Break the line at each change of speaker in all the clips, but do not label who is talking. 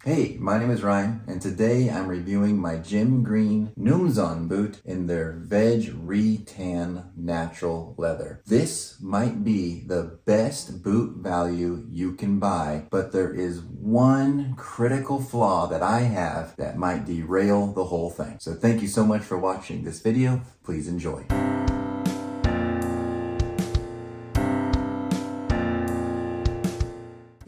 Hey, my name is Ryan, and today I'm reviewing my Jim Green Numzaan boot in their Veg Tan natural leather. This might be the best boot value you can buy, but there is one critical flaw that I have that might derail the whole thing. So thank you so much for watching this video. Please enjoy.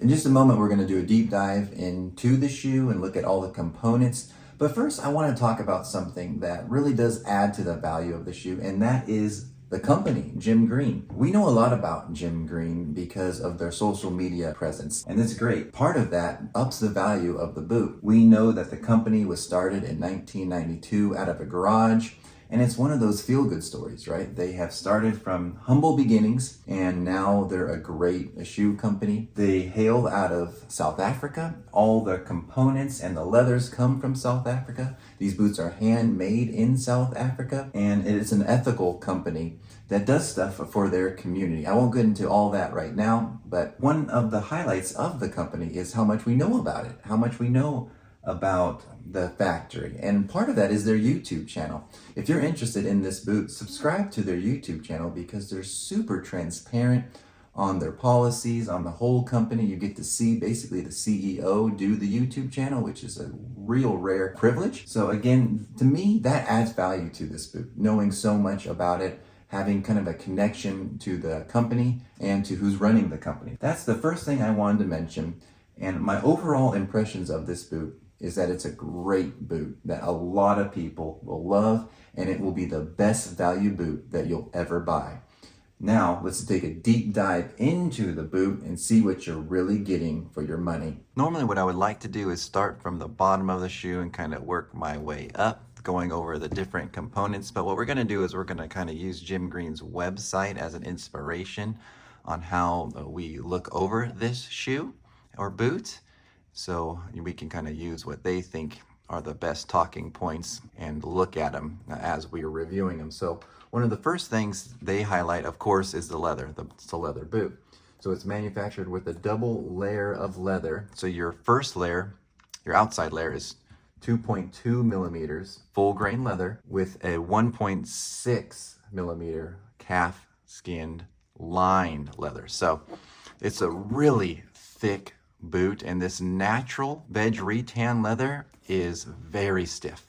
In just a moment, we're going to do a deep dive into the shoe and look at all the components. But first, I want to talk about something that really does add to the value of the shoe, and that is the company, Jim Green. We know a lot about Jim Green because of their social media presence, and it's great. Part of that ups the value of the boot. We know that the company was started in 1992 out of a garage. And it's one of those feel-good stories, right? They have started from humble beginnings and now they're a great shoe company. They hail out of South Africa. All the components and the leathers come from South Africa. These boots are handmade in South Africa, and it is an ethical company that does stuff for their community. I won't get into all that right now, but one of the highlights of the company is how much we know about it, how much we know about the factory. And part of that is their YouTube channel. If you're interested in this boot, subscribe to their YouTube channel because they're super transparent on their policies, on the whole company. You get to see basically the CEO do the YouTube channel, which is a real rare privilege. So again, to me, that adds value to this boot, knowing so much about it, having kind of a connection to the company and to who's running the company. That's the first thing I wanted to mention. And my overall impressions of this boot is that it's a great boot that a lot of people will love, and it will be the best value boot that you'll ever buy. Now, let's take a deep dive into the boot and see what you're really getting for your money. Normally, what I would like to do is start from the bottom of the shoe and kind of work my way up, going over the different components. But what we're going to do is we're going to kind of use Jim Green's website as an inspiration on how we look over this shoe or boot. So we can kind of use what they think are the best talking points and look at them as we are reviewing them. So one of the first things they highlight, of course, is the leather. It's the leather boot. So it's manufactured with a double layer of leather. So your first layer, your outside layer, is 2.2 millimeters full grain leather with a 1.6 millimeter calf skinned lined leather. So it's a really thick boot, and this natural veg tan leather is very stiff,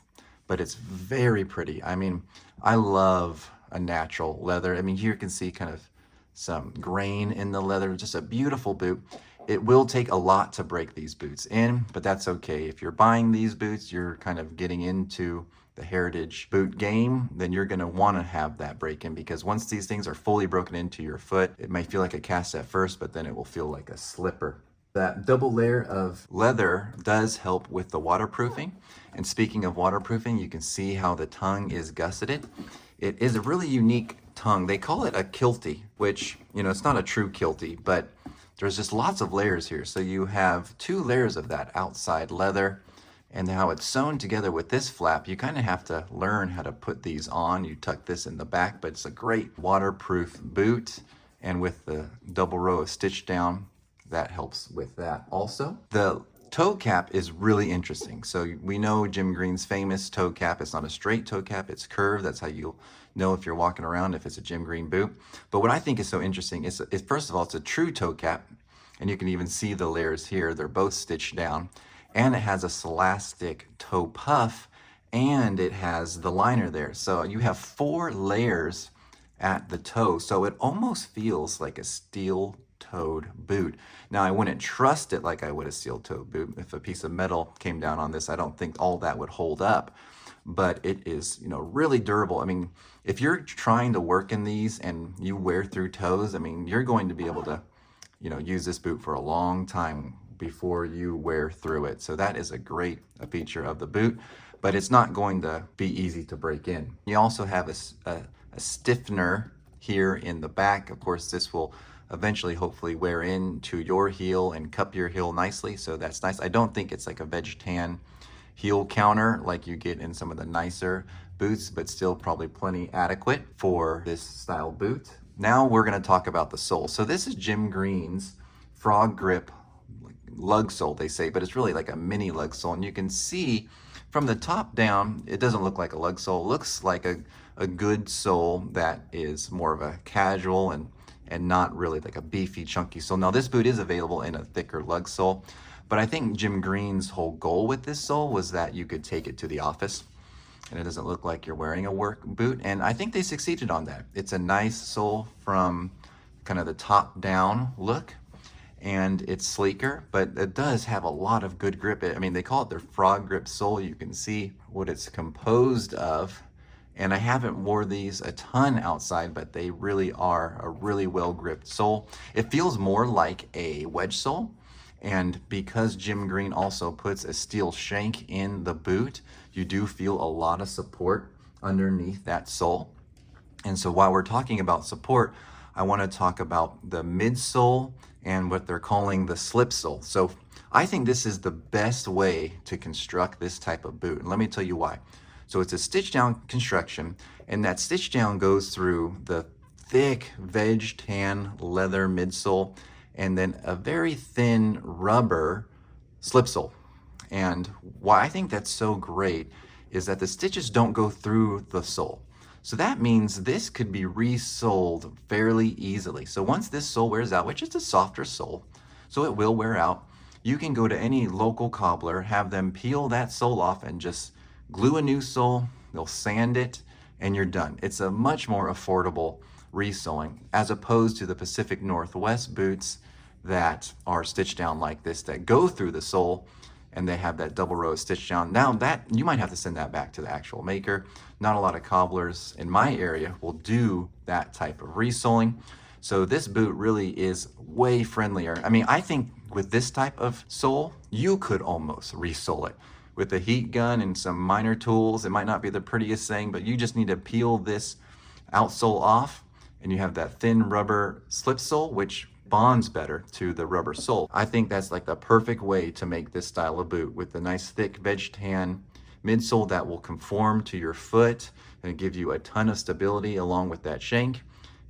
but it's very pretty. I mean, I love a natural leather. I mean, here you can see kind of some grain in the leather, just a beautiful boot. It will take a lot to break these boots in, but that's okay. If you're buying these boots, you're kind of getting into the heritage boot game, then you're going to want to have that break in, because once these things are fully broken into your foot, it might feel like a cast at first, but then it will feel like a slipper. That double layer of leather does help with the waterproofing. And speaking of waterproofing, you can see how the tongue is gusseted. It is a really unique tongue. They call it a kiltie, which, you know, it's not a true kiltie, but there's just lots of layers here. So you have two layers of that outside leather, and how it's sewn together with this flap. You kind of have to learn how to put these on. You tuck this in the back, but it's a great waterproof boot. And with the double row of stitch down, that helps with that also. The toe cap is really interesting. So we know Jim Green's famous toe cap. It's not a straight toe cap, it's curved. That's how you'll know if you're walking around if it's a Jim Green boot. But what I think is so interesting is first of all, it's a true toe cap, and you can even see the layers here. They're both stitched down, and it has a celastic toe puff, and it has the liner there. So you have 4 layers at the toe, so it almost feels like a steel-toed boot. Now, I wouldn't trust it like I would a steel-toed boot. If a piece of metal came down on this, I don't think all that would hold up. But it is, you know, really durable. I mean, if you're trying to work in these and you wear through toes, I mean, you're going to be able to, you know, use this boot for a long time before you wear through it. So that is a great feature of the boot, but it's not going to be easy to break in. You also have a stiffener here in the back. Of course, this will eventually hopefully wear into your heel and cup your heel nicely, so that's nice. I don't think it's like a veg tan heel counter like you get in some of the nicer boots, but still probably plenty adequate for this style boot. Now we're going to talk about the sole. So this is Jim Green's frog grip lug sole, they say, but it's really like a mini lug sole. And you can see from the top down, it doesn't look like a lug sole. It looks like a good sole that is more of a casual and not really like a beefy, chunky sole. Now this boot is available in a thicker lug sole, but I think Jim Green's whole goal with this sole was that you could take it to the office and it doesn't look like you're wearing a work boot. And I think they succeeded on that. It's a nice sole from kind of the top down look, and it's sleeker, but it does have a lot of good grip. I mean, they call it their frog grip sole. You can see what it's composed of. And I haven't wore these a ton outside, but they really are a really well gripped sole. It feels more like a wedge sole. And because Jim Green also puts a steel shank in the boot, you do feel a lot of support underneath that sole. And so while we're talking about support, I want to talk about the midsole and what they're calling the slip sole. So I think this is the best way to construct this type of boot. And let me tell you why. So it's a stitch down construction, and that stitch down goes through the thick veg tan leather midsole and then a very thin rubber slip sole. And why I think that's so great is that the stitches don't go through the sole. So that means this could be resoled fairly easily. So once this sole wears out, which is a softer sole, so it will wear out, you can go to any local cobbler, have them peel that sole off and just glue a new sole, they'll sand it, and you're done. It's a much more affordable resoling as opposed to the Pacific Northwest boots that are stitched down like this, that go through the sole and they have that double row stitch down. Now that you might have to send that back to the actual maker. Not a lot of cobblers in my area will do that type of resoling. So this boot really is way friendlier. I mean, I think with this type of sole, you could almost resole it. With a heat gun and some minor tools, it might not be the prettiest thing, but you just need to peel this outsole off and you have that thin rubber slip sole, which bonds better to the rubber sole. I think that's like the perfect way to make this style of boot, with the nice thick veg tan midsole that will conform to your foot and give you a ton of stability along with that shank,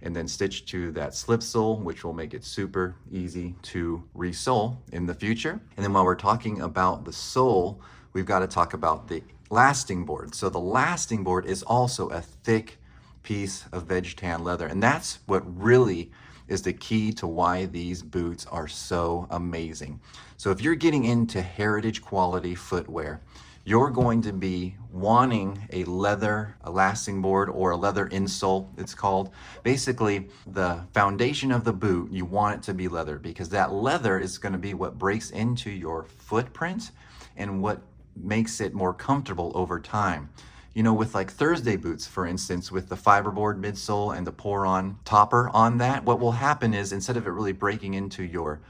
and then stitch to that slip sole, which will make it super easy to resole in the future. And then while we're talking about the sole, we've got to talk about the lasting board. So the lasting board is also a thick piece of veg tan leather, and that's what really is the key to why these boots are so amazing. So if you're getting into heritage quality footwear, you're going to be wanting a leather, a lasting board, or a leather insole, it's called. Basically, the foundation of the boot, you want it to be leather, because that leather is going to be what breaks into your footprint and what makes it more comfortable over time. You know, with like Thursday boots, for instance, with the fiberboard midsole and the pour-on topper on that, what will happen is instead of it really breaking into your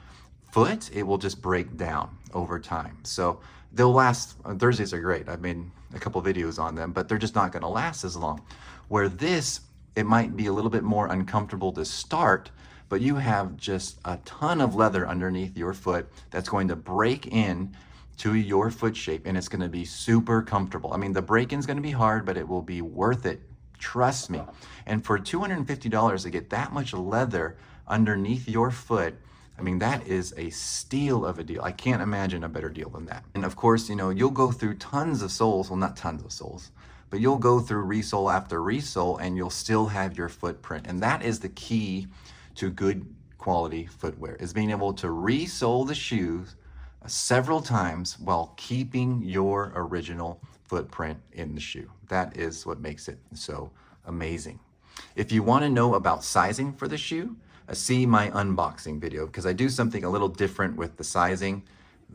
foot, it will just break down over time. So they'll last. Thursdays are great. I've made a couple videos on them, but they're just not going to last as long. Where this, it might be a little bit more uncomfortable to start, but you have just a ton of leather underneath your foot that's going to break in to your foot shape, and it's going to be super comfortable. I mean, the break-in's going to be hard, but it will be worth it. Trust me. And for $250 to get that much leather underneath your foot, I mean, that is a steal of a deal. I can't imagine a better deal than that. And of course, you know, you'll go through tons of soles. Well, not tons of soles, but you'll go through resole after resole and you'll still have your footprint. And that is the key to good quality footwear, is being able to resole the shoes several times while keeping your original footprint in the shoe. That is what makes it so amazing. If you want to know about sizing for the shoe, see my unboxing video, because I do something a little different with the sizing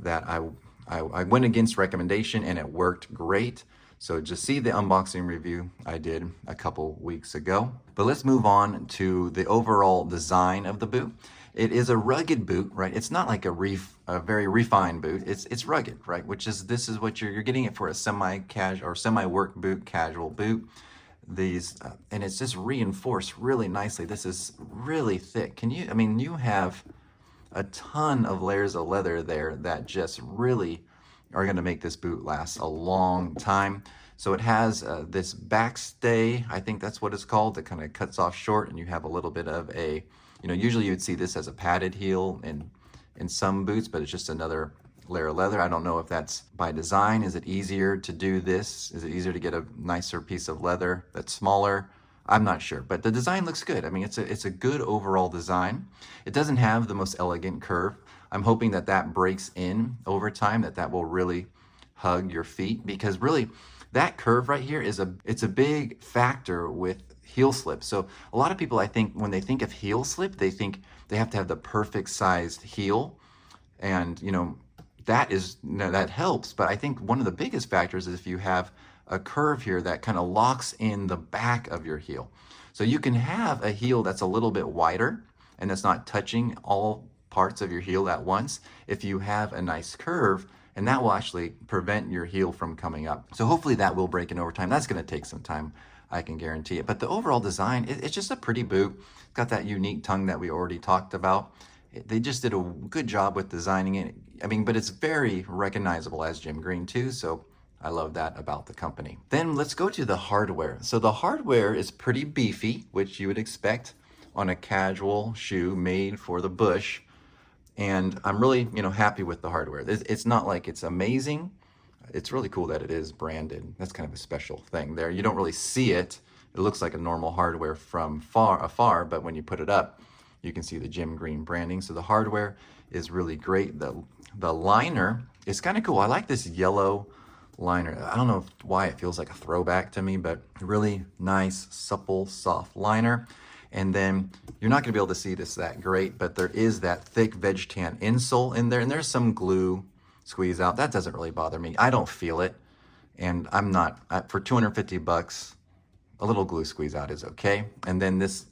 that I went against recommendation and it worked great. So just see the unboxing review I did a couple weeks ago. But let's move on to the overall design of the boot. It is a rugged boot, right? It's not like a very refined boot. It's rugged, right? This is what you're getting it for a semi-casual or semi-work boot, casual boot. And it's just reinforced really nicely. This is really thick. I mean, you have a ton of layers of leather there that just really are going to make this boot last a long time. So it has this backstay, I think that's what it's called, that kind of cuts off short, and you have a little bit of a, you know, usually you'd see this as a padded heel, and in some boots, but it's just another layer of leather. I don't know if that's by design. Is it easier to do this? Is it easier to get a nicer piece of leather that's smaller? I'm not sure, but the design looks good. I mean, it's a good overall design. It doesn't have the most elegant curve. I'm hoping that that breaks in over time, that will really hug your feet, because really that curve right here it's a big factor with heel slip. So a lot of people, I think, when they think of heel slip, they think they have to have the perfect sized heel, and that helps. But I think one of the biggest factors is if you have a curve here that kind of locks in the back of your heel. So you can have a heel that's a little bit wider and that's not touching all parts of your heel at once if you have a nice curve, and that will actually prevent your heel from coming up. So hopefully that will break in over time. That's going to take some time, I can guarantee it. But the overall design, it's just a pretty boot. It's got that unique tongue that we already talked about. They just did a good job with designing it. I mean, but it's very recognizable as Jim Green too, so I love that about the company. Then let's go to the hardware. So the hardware is pretty beefy, which you would expect on a casual shoe made for the bush. And I'm really, happy with the hardware. It's not like it's amazing. It's really cool that it is branded. That's kind of a special thing there. You don't really see it. It looks like a normal hardware from afar, but when you put it up, you can see the Jim Green branding. So the hardware is really great. The liner is kind of cool. I like this yellow liner. I don't know why it feels like a throwback to me, but really nice, supple, soft liner. And then you're not going to be able to see this that great, but there is that thick veg tan insole in there, and there's some glue squeeze out. That doesn't really bother me. I don't feel it, and I'm not, for 250 bucks, a little glue squeeze out is okay. And then this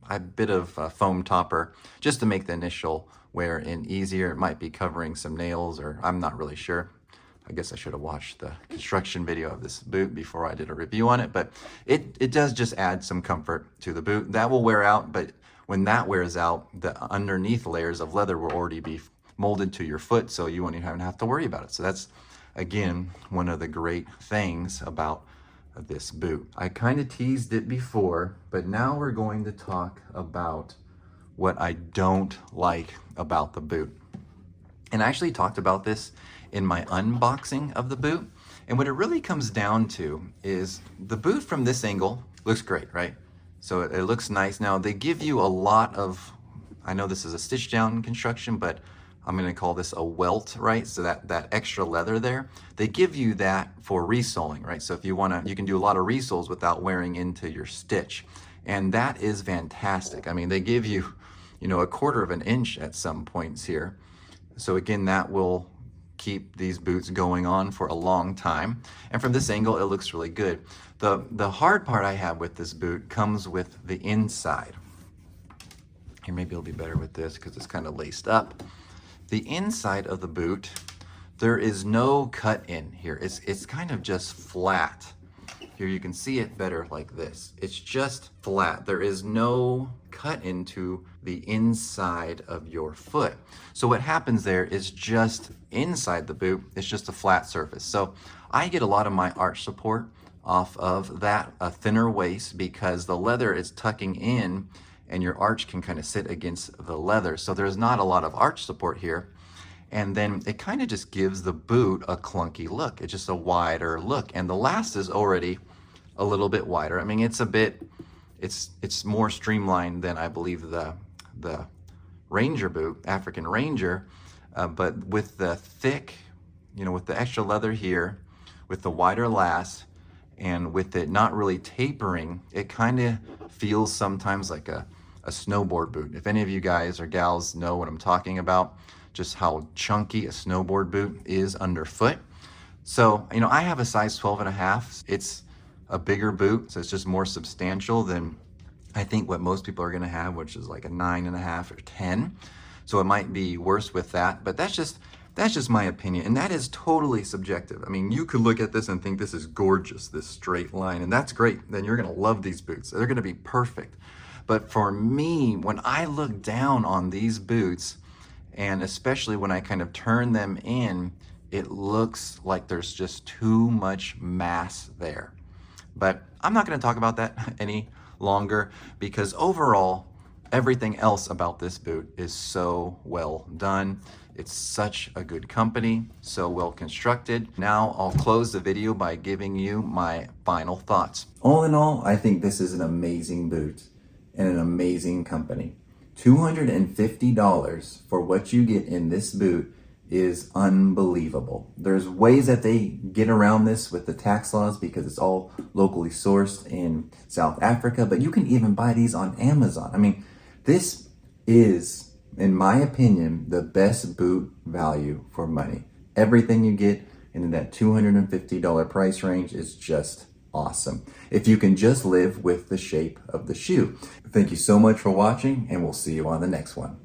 a bit of foam topper just to make the initial wear in easier. It might be covering some nails, or I'm not really sure. I guess I should have watched the construction video of this boot before I did a review on it, but it does just add some comfort to the boot. That will wear out, but when that wears out, the underneath layers of leather will already be molded to your foot, so you won't even have to worry about it. So that's, again, one of the great things about this boot. I kind of teased it before, but now we're going to talk about what I don't like about the boot. And I actually talked about this in my unboxing of the boot. And what it really comes down to is the boot from this angle looks great, right? So it looks nice. Now they give you a lot of, I know this is a stitch down construction, but I'm gonna call this a welt, right? So that extra leather there, they give you that for resoling, right? So if you wanna, you can do a lot of resoles without wearing into your stitch. And that is fantastic. I mean, they give you, a 1/4 of an inch at some points here. So again, that will keep these boots going on for a long time. And from this angle, it looks really good. The hard part I have with this boot comes with the inside. Here, maybe it'll be better with this because it's kind of laced up. The inside of the boot, there is no cut in here. It's kind of just flat. Here you can see it better like this. It's just flat. There is no cut into the inside of your foot. So what happens there is just inside the boot, it's just a flat surface. So I get a lot of my arch support off of that, a thinner waist, because the leather is tucking in and your arch can kind of sit against the leather. So there's not a lot of arch support here. And then it kind of just gives the boot a clunky look. It's just a wider look. And the last is already a little bit wider. I mean, it's more streamlined than I believe the Ranger boot, African Ranger. But with the thick, with the extra leather here, with the wider last, and with it not really tapering, it kind of feels sometimes like a snowboard boot. If any of you guys or gals know what I'm talking about, just how chunky a snowboard boot is underfoot. So, I have a size 12.5. It's a bigger boot, so it's just more substantial than I think what most people are gonna have, which is like a 9.5 or 10. So it might be worse with that, but that's just my opinion, and that is totally subjective. I mean, you could look at this and think this is gorgeous, this straight line, and that's great. Then you're gonna love these boots. They're gonna be perfect. But for me, when I look down on these boots, and especially when I kind of turn them in, it looks like there's just too much mass there. But I'm not gonna talk about that any longer, because overall, Everything else about this boot is so well done. It's such a good company, so well constructed. Now I'll close the video by giving you my final thoughts. All in all, I think this is an amazing boot and an amazing company. $250 for what you get in this boot is unbelievable. There's ways that they get around this with the tax laws because it's all locally sourced in South Africa, but you can even buy these on Amazon. I mean, this is, in my opinion, the best boot value for money. Everything you get in that $250 price range is just awesome. If you can just live with the shape of the shoe. Thank you so much for watching, and we'll see you on the next one.